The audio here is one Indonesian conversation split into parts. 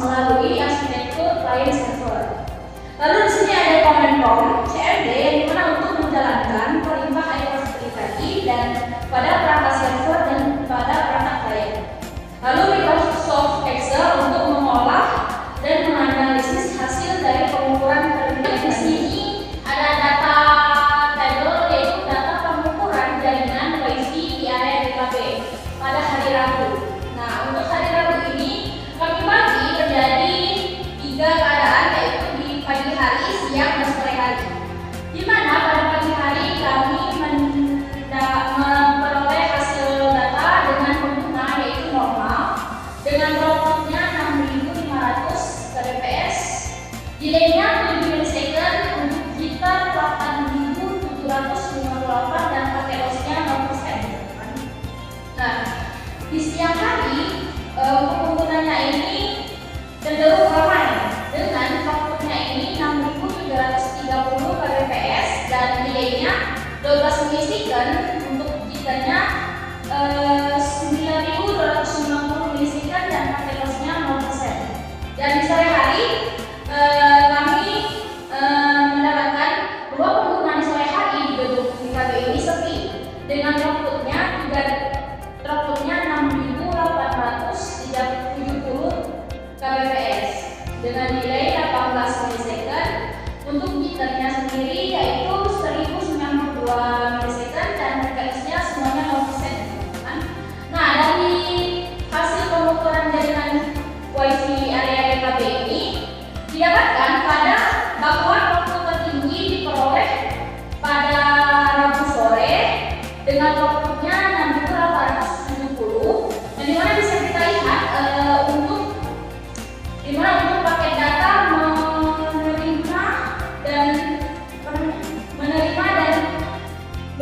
melalui arsitektur client server. Lalu di sini ada command prompt CMD yang dimana untuk menjalankan perintah IO seperti tadi dan pada perangkat server dan pada perangkat client. Lalu Microsoft Excel untuk mengolah dan menganalisis hasil dari pengukuran terlebih. Di sini ada data table yaitu data pengukuran jaringan WiFi di area DKB pada hari Rabu. Nah, untuk hari Rabu ini kami bagi menjadi 3 keadaan, yaitu di pagi hari, siang, dan sore hari. Di mana pada pagi hari kami memperoleh hasil data dengan pengguna yaitu normal dengan dropnya 6.500 kbps, delaynya 7 milisecond, untuk jitter 8.758 dan pakai lossnya 0%. Nah, di siang hari penggunanya ini cenderung ramai dengan outputnya ini 6.730 kbps dan delaynya 12 milisecond, untuk jitternya 9.290 milisecond dan pakai lossnya 0%. Dan di sore hari kami mendapatkan bahwa pengguna di sore hari di gedung DKB ini sepi dengan outputnya 6.870 kbps dengan delay 18 milisecond, untuk jitternya sendiri yaitu 1092 milisecond dan frequency-nya semuanya 0%. Nah, dari hasil pengukuran jaringan WiFi area DKB ini didapatkan bahwa output tertinggi diperoleh pada Rabu sore dengan outputnya 6.870, dan dimana bisa kita lihat untuk paket data menerima dan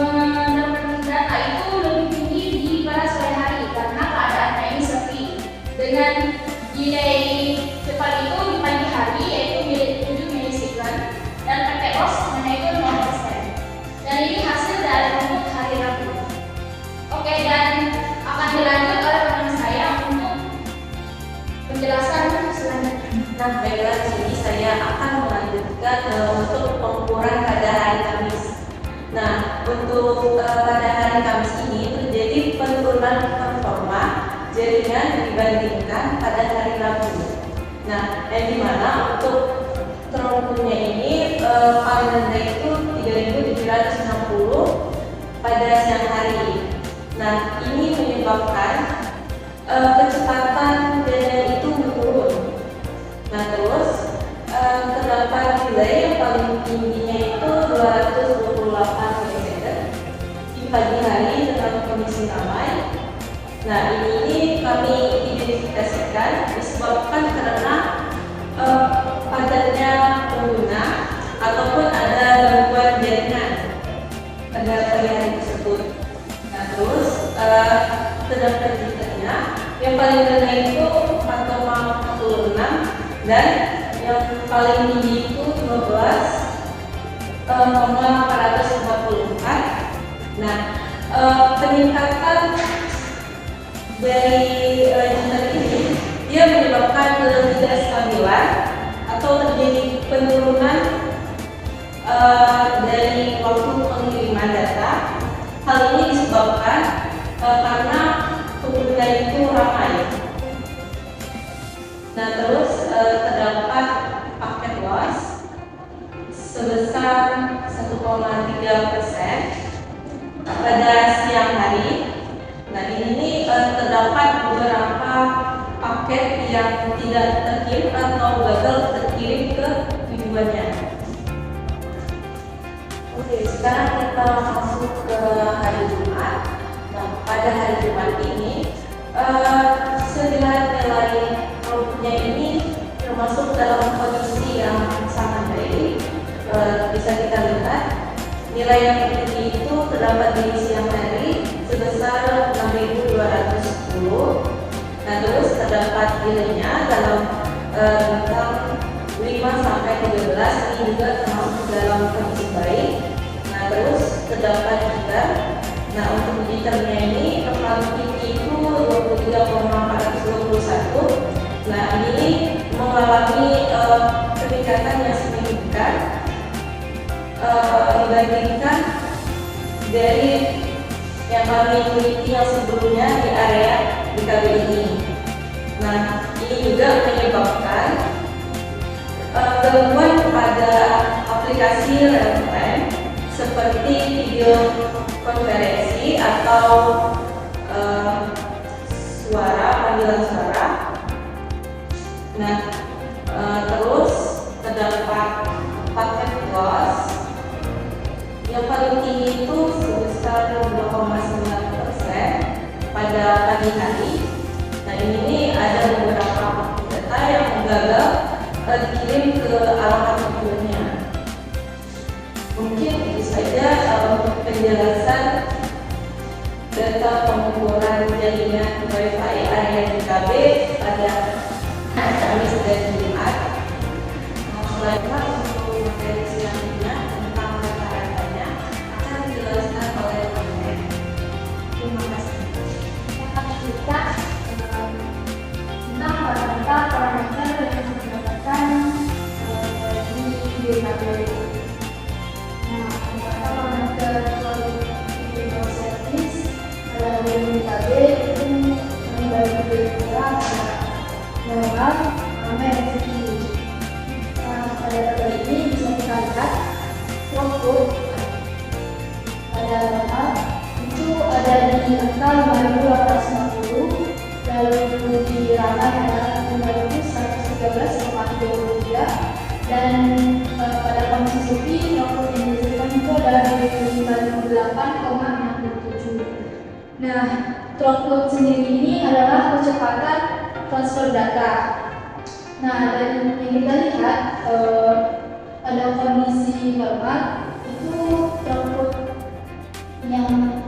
menerima data itu lebih tinggi di pada sore hari karena keadaannya ini sepi. Dengan delay cepat itu di pagi hari yaitu 7 milisecond dan pakai loss yaitu 0%. Dan ini hasil dari untuk hari Rabu. Oke, dan akan dilanjut oleh teman saya untuk penjelasan selanjutnya. Nah, baiklah, jadi saya akan melanjutkan untuk pengukuran pada hari Kamis. Nah, untuk pada hari Kamis ini terjadi penurunan performa jaringan dibandingkan pada hari Rabu. Nah, yang dimana untuk throughputnya ini paling rendah itu 3.760 pada siang hari. Nah, ini menyebabkan kecepatan jaringan itu menurun. Nah, terus terdapat delay yang paling tingginya itu 228 milisecond di pagi hari dengan kondisi ramai. Nah, ini kami identifikasikan disebabkan karena padatnya pengguna ataupun ada gangguan jaringan pada pagi hari tersebut. Nah, terus terdapat jitternya yang paling rendah itu 4,46 dan yang paling tinggi itu 12,444. Nah, peningkatan dari jitter ini dia menyebabkan ketidakstabilan atau terjadi penurunan dari waktu pengiriman data. Hal ini disebabkan karena pengguna itu ramai. Nah, terus terdapat paket loss sebesar 1,3% pada siang hari. Nah, ini terdapat beberapa paket yang tidak terkirim atau gagal terkirim ke tujuannya. Oke, sekarang kita masuk ke hari Jumat. Nah, pada hari Jumat ini sembilan nilai outputnya ini termasuk dalam kondisi yang sangat baik. Bisa kita lihat nilai yang tertinggi itu terdapat di siang hari sebesar 6.210. Nah, terus terdapat delaynya dalam bintang 5-13, ini juga termasuk dalam kondisi baik. Nah, terus terdapat jitter. Nah, untuk jitternya ini paling tinggi itu 23,421. Nah, ini membandingkan dari yang kami miliki yang sebelumnya di area DKB ini. Nah, ini juga menyebabkan gangguan pada aplikasi real time seperti video konferensi atau panggilan suara. Nah, terus terdapat paket loss yang paling tinggi itu sebesar 2,9% pada pagi hari. Nah, ini ada beberapa data yang gagal dikirim ke alamat tujuannya. Mungkin itu saja untuk penjelasan data pengukuran jaringan WiFi area DKB pada Kamis dan Jumat. Selanjutnya untuk materi selanjutnya tentang rata-ratanya akan dijelaskan oleh Pak. Terima kasih. Kita tentang rata-rata parameter yang didapatkan di DKB. Nah, rata-rata parameter video service pada DKB itu membagi kurang normal sampai resiko. Pada tabel ini bisa kita lihat throughput pada normal itu ada di angka 5.850, lalu di ramai adalah 5.113,33, dan pada kondisi sepi throughput yang dihasilkan itu adalah di 58,67. Nah, throughput sendiri ini adalah kecepatan transfer data. Nah, dari yang kita lihat pada kondisi normal itu throughput yang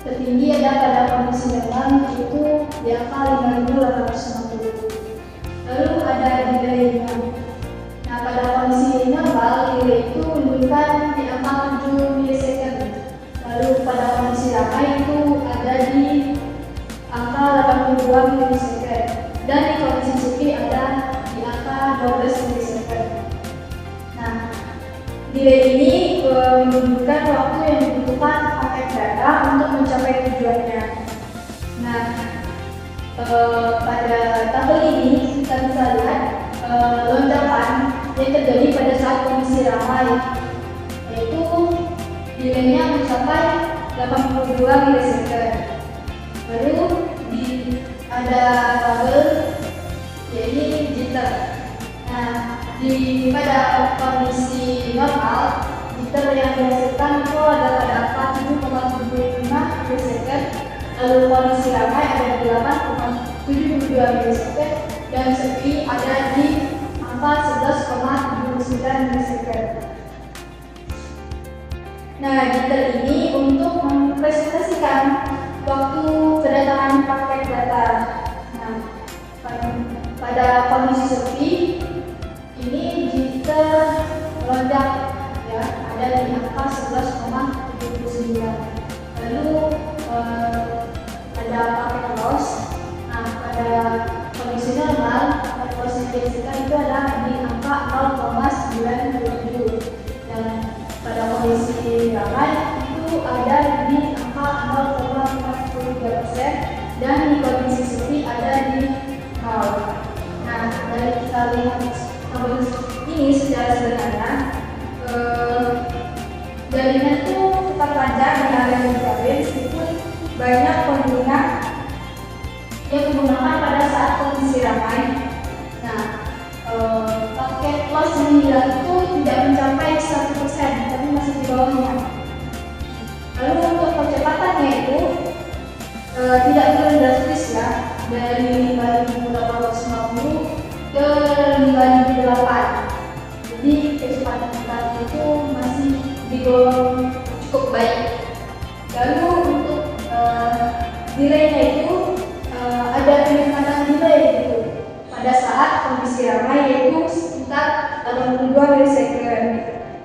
tertinggi ada pada kondisi normal itu di angka 5.850. Lalu ada delay-nya. Nah, pada kondisi normal delay itu menunjukkan di angka 7 milisecond. Lalu pada kondisi ramai itu ada di angka 82 milisecond, dan di kondisi sepi ada di angka 12 milisecond. Nah, delay ini menunjukkan waktu yang dibutuhkan paket data untuk mencapai tujuannya. Nah, pada tabel ini kita bisa lihat lonjakan yang terjadi pada saat kondisi ramai, yaitu delaynya mencapai 82 milisecond. Lalu ada tabel yaitu jitter. Nah, pada kondisi normal jitter yang dihasilkan itu ada pada angka 7,75 milisecond, lalu kondisi ramai ada di 8,72 milisecond, dan sepi ada di angka 11,79 milisecond. Nah, jitter ini untuk mempresentasikan waktu kedatangan paket data. Nah, pada kondisi sepi ini jitter melonjak, ya, ada di angka 11,79. Lalu ada paket loss. Nah, pada kondisi normal paket loss yang dihasilkan itu ada di angka 0,97, dan pada kondisi ramai itu ada di angka 0,43%, dan di kondisi sepi ada di 0. Nah, dari kita lihat tabel ini secara sederhana, jaringan itu tetap lancar di area DKB meskipun banyak pengguna yang menggunakan pada saat kondisi ramai. Nah, paket loss yang hilang itu tidak mencapai 1%, tapi masih di bawahnya. Lalu untuk kecepatannya itu tidak turun drastis, ya, dari 5.850 ke 5.008. Jadi kecepatan internet itu masih digolong cukup baik. Lalu untuk delaynya itu ada peningkatan delay gitu pada saat kondisi ramai, yaitu sekitar 82 milisecond.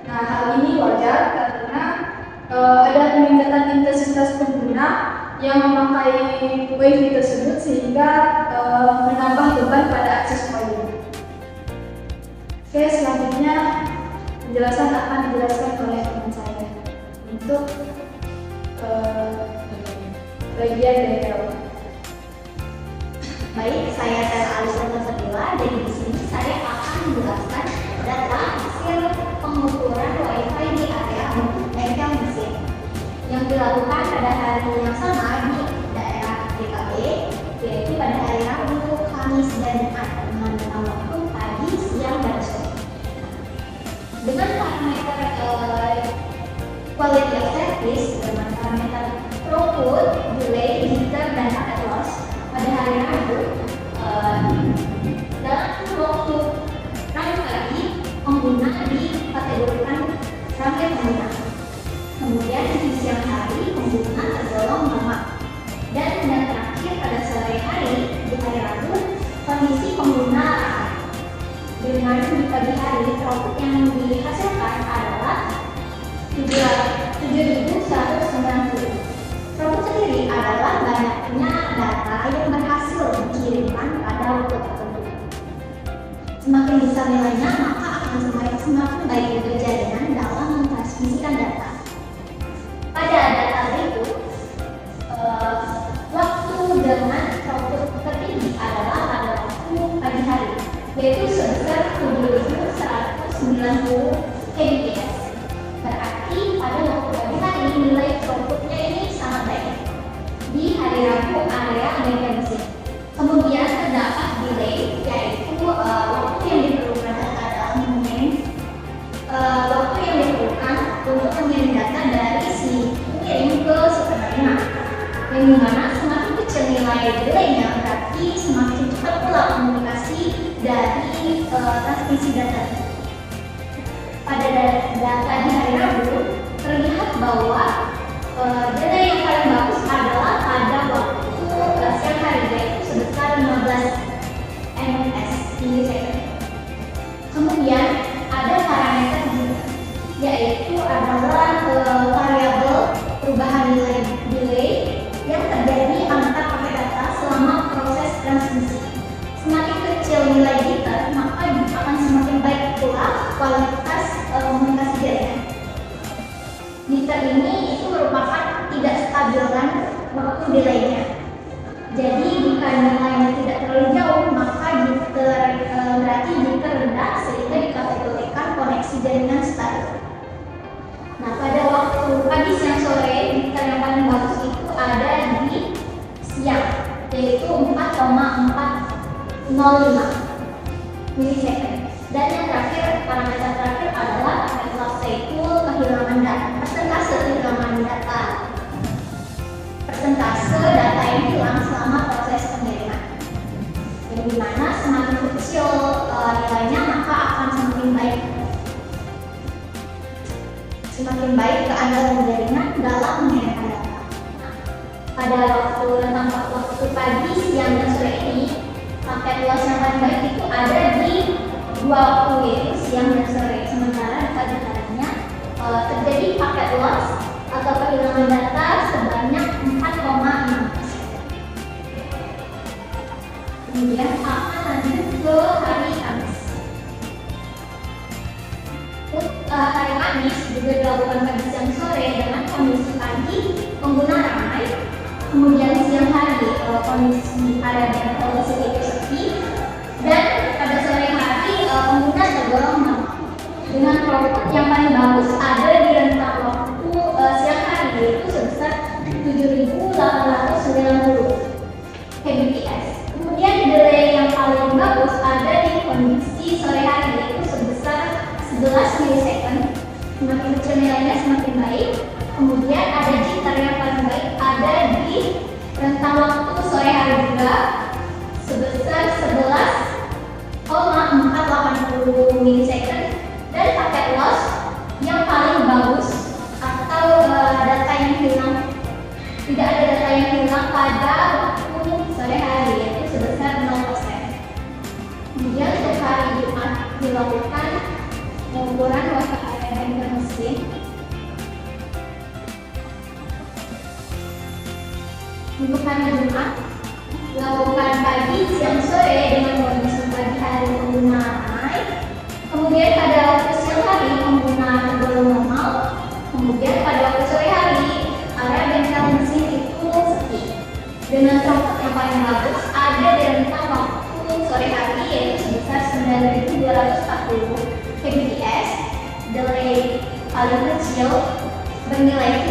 Nah, hal ini wajar karena ada peningkatan intensitas pengguna yang memakai WiFi tersebut, sehingga menambah beban pada akses point. Oke, selanjutnya penjelasan akan dijelaskan oleh teman saya. untuk bagian dari Eropa. Baik, saya Tera Alisa Nursadila. Jadi di sini saya akan menjelaskan data hasil pengukuran WiFi di area bengkel mesin yang dilakukan pada hari yang sama di daerah DKB, yaitu pada hari Rabu, Kamis, dan Jumat dengan rentang waktu pagi, siang, dan sore. Dengan parameter quality of service dengan parameter throughput, delay, jitter, dan packet loss pada hari Rabu dalam waktu Rabu pagi pengguna dikategorikan sebagai pengguna. Kemudian di siang hari pengguna tergolong normal. Dan yang terakhir pada sore hari di hari Rabu kondisi pengguna ramai. Dengan di pagi hari throughput yang dihasilkan adalah 7.190. Throughput sendiri adalah banyaknya data yang berhasil dikirimkan pada waktu tertentu. Semakin besar nilainya, maka akan semakin baik juga jaringan dalam mentransmisikan data. Pada data berikut, waktu dengan throughput tertinggi adalah pada waktu pagi hari, yaitu sebesar 7.190 kbps. Berarti pada waktu pagi hari nilai throughputnya ini sangat baik di hari Rabu area bengkel mesin. Kemudian terdapat delay, yaitu waktu yang diperlukan dalam waktu yang diperlukan untuk mengirim data dari si pengirim ke si penerima. Yang dimana semakin kecil nilai delaynya, berarti semakin cepat pula komunikasi dari transmisi data. Pada data di hari Rabu terlihat bahwa delay yang paling bagus adalah pada waktu siang hari, yaitu sebesar 15 ms milisecond. Kemudian ada parameter yaitu adalah variabel perubahan nilai delay yang terjadi antar paket data selama proses transmisi. Semakin kecil nilai jitter, maka akan semakin baik pula kualitas komunikasi jaringan. Jitter ini itu merupakan tidak stabilan waktu delaynya. Jadi jika nilainya tidak terlalu jauh, maka jitter berarti jitter rendah sehingga dikategorikan koneksi jaringan stabil. Nah, pada waktu pagi, siang, sore, jitter yang paling bagus itu ada di siang, yaitu 4,405 milisecond. Dan yang terakhir, parameter terakhir adalah packet loss, yaitu kehilangan data, persentase kehilangan data, persentase data yang hilang selama proses pengiriman. Yang dimana semakin kecil nilainya, maka akan semakin baik keandalan jaringan dalam mengirimkan data. Pada rentang waktu pagi, siang, dan sore ini, paket luas yang paling baik itu ada di dua waktu, yaitu siang dan sore. Sementara di pagi harinya terjadi paket luas atau kehilangan data sebanyak 4,6%. Kemudian akan lanjut ke hari Kamis. Hari Kamis juga dilakukan pagi, siang, sore dengan kondisi pagi pengguna ramai. Kemudian siang hari kondisi area bengkel mesin itu sepi, dan pada sore hari pengguna tergolong normal dengan throughput yang paling bagus ada di rentang waktu siang hari, yaitu sebesar 7.890 kbps. Kemudian delay yang paling bagus ada di kondisi sore hari, yaitu sebesar 11 milisecond. Semakin kecil nilainya semakin baik. Kemudian ada jitter yang paling baik ada di rentang waktu sore hari juga sebesar 11,480 milisecond. Dan paket loss yang paling bagus atau data yang hilang, tidak ada data yang hilang pada waktu sore hari, yaitu sebesar 0%. Kemudian untuk hari Jumat dilakukan pengukuran WiFi area bengkel mesin. Untuk hari Jumat dilakukan pagi, siang, sore dengan kondisi pagi hari pengguna ramai. Kemudian pada waktu siang hari pengguna tergolong normal. Kemudian pada waktu sore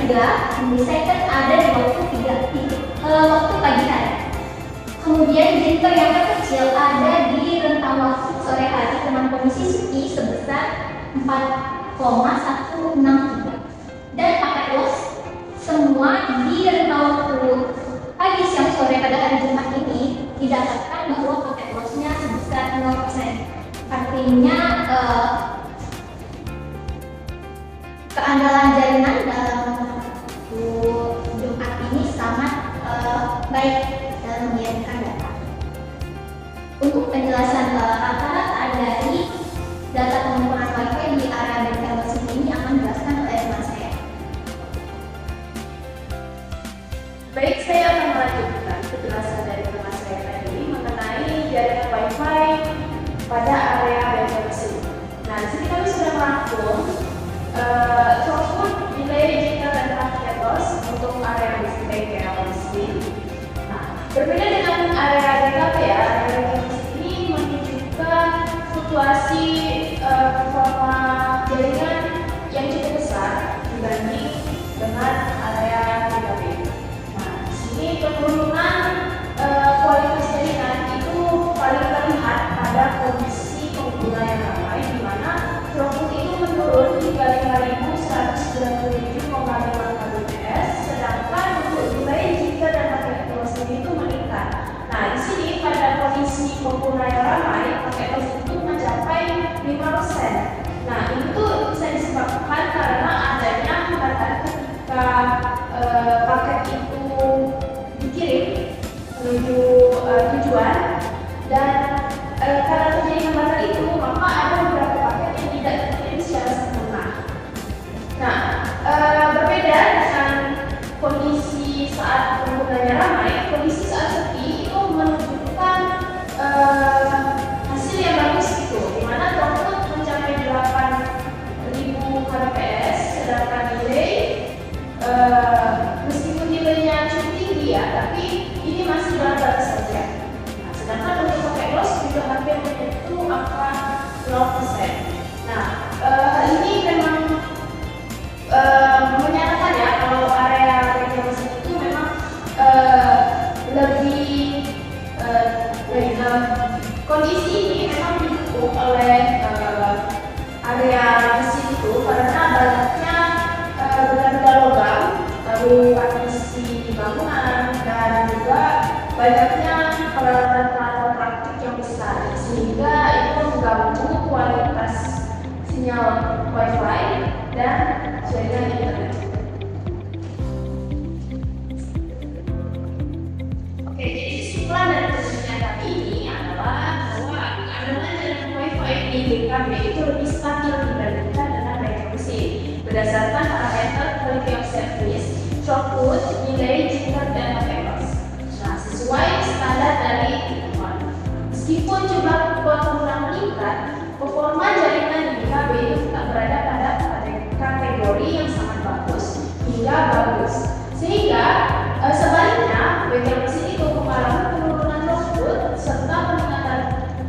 juga mendesainkan ada di waktu pagi hari. Kemudian jenter yang terkecil ada di rentang waktu sore hari dengan kondisi suhu sebesar 4,163 dan paket loss semua di rentang waktu pagi, siang, sore pada hari Jumat ini didapatkan bahwa paket lossnya sebesar 0%. Artinya keandalan jaringan dalam Jumat ini sangat baik dalam mengirimkan data. Untuk penjelasan rata-rata dari data pengumpulan WiFi di area bengkel mesin ini akan dijelaskan oleh teman saya. Baik, saya akan melanjutkan penjelasan dari teman saya tadi mengenai jaringan WiFi pada area bengkel mesin. Nah, di sini kami sudah merangkum throughput, delay, jitter, dan packet loss untuk area bengkel mesin. Nah, berbeda dengan area DKP ya, area bengkel mesin ini menunjukkan fluktuasi performa jaringan yang cukup besar dibanding dengan area DKP. Nah, di sini penurunan kualitas jaringan itu paling terlihat pada kondisi pengguna yang ramai, di mana throughput itu menurun hingga 5.197,5 kbps, sedangkan untuk delay, jitter, dan packet loss itu meningkat. Nah, di sini pada kondisi pengguna yang ramai, packet loss itu mencapai 5%. Nah, itu bisa disebabkan karena adanya hambatan ketika paket itu dikirim menuju tujuan, dan karena terjadi hambatan itu maka ada beberapa paket yang tidak terkirim secara sempurna. Nah, berbeda dengan kondisi saat penggunanya ramai, kondisi saat sepi itu menunjukkan hasil yang bagus gitu, di mana throughput mencapai 8.000 kbps, sedangkan delay meskipun delaynya cukup tinggi ya, tapi ini masih dalam batas saja. Nah, sedangkan untuk packet loss juga hampir menyentuh angka 0%. Nah, hal ini memang menyatakan ya kalau area bengkel mesin itu memang lebih kondisi ini memang didukung oleh area mesin itu karena banyaknya benda-benda logam, lalu kondisi bangunan, dan juga banyaknya peralatan-peralatan praktik yang besar, sehingga itu mengganggu kualitas sinyal WiFi dan jaringan internet. Oke, jadi kesimpulan dari penelitian kami ini adalah bahwa keandalan jaringan WiFi di DKB itu lebih stabil dibandingkan dengan bengkel mesin berdasarkan parameter quality of service, throughput, delay, jitter, dan packet loss. Nah, sesuai standar dari ITUAN. Meskipun jumlah pengguna meningkat, performa jaringan di DKB itu tetap berada pada kategori yang sangat bagus hingga bagus. Sehingga sebaliknya bengkel mesin itu mengalami penurunan throughput serta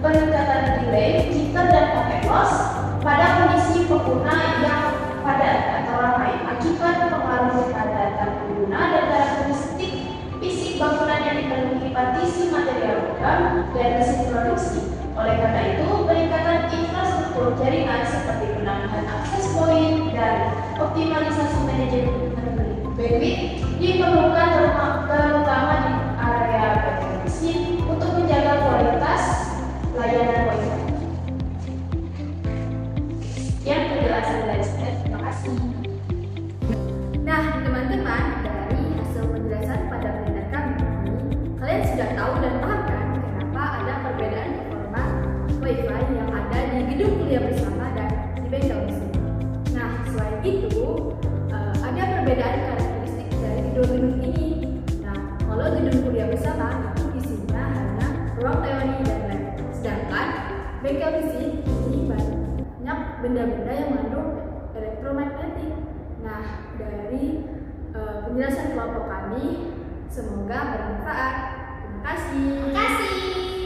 peningkatan delay, jitter, dan packet loss pada kondisi pengguna yang padat atau ramai akibat pengaruh kepadatan pengguna dan karakteristik fisik bangunan yang dipenuhi partisi material logam dan mesin produksi. Oleh karena itu, peningkatan infrastruktur jaringan seperti penambahan akses point dan optimalisasi manajemen bandwidth diperlukan terutama di area bengkel mesin untuk menjaga kualitas layanan WiFi. Sekian penjelasan dari saya. Terima kasih. Nah, teman-teman, dari hasil penjelasan pada penelitian kami ini, kalian sudah tahu dan paham kan kenapa ada perbedaan performa WiFi yang ada di gedung kuliah bersama dan di bengkel mesin. Nah, selain itu, ada perbedaan karakteristik dari gedung-gedung ini. Nah, kalau gedung kuliah bersama itu isinya hanya ruang teori dan lab, sedangkan bengkel mesin ini banyak benda-benda yang mengandung elektromagnetik. Nah, dari penjelasan kelompok kami semoga bermanfaat. Terima kasih.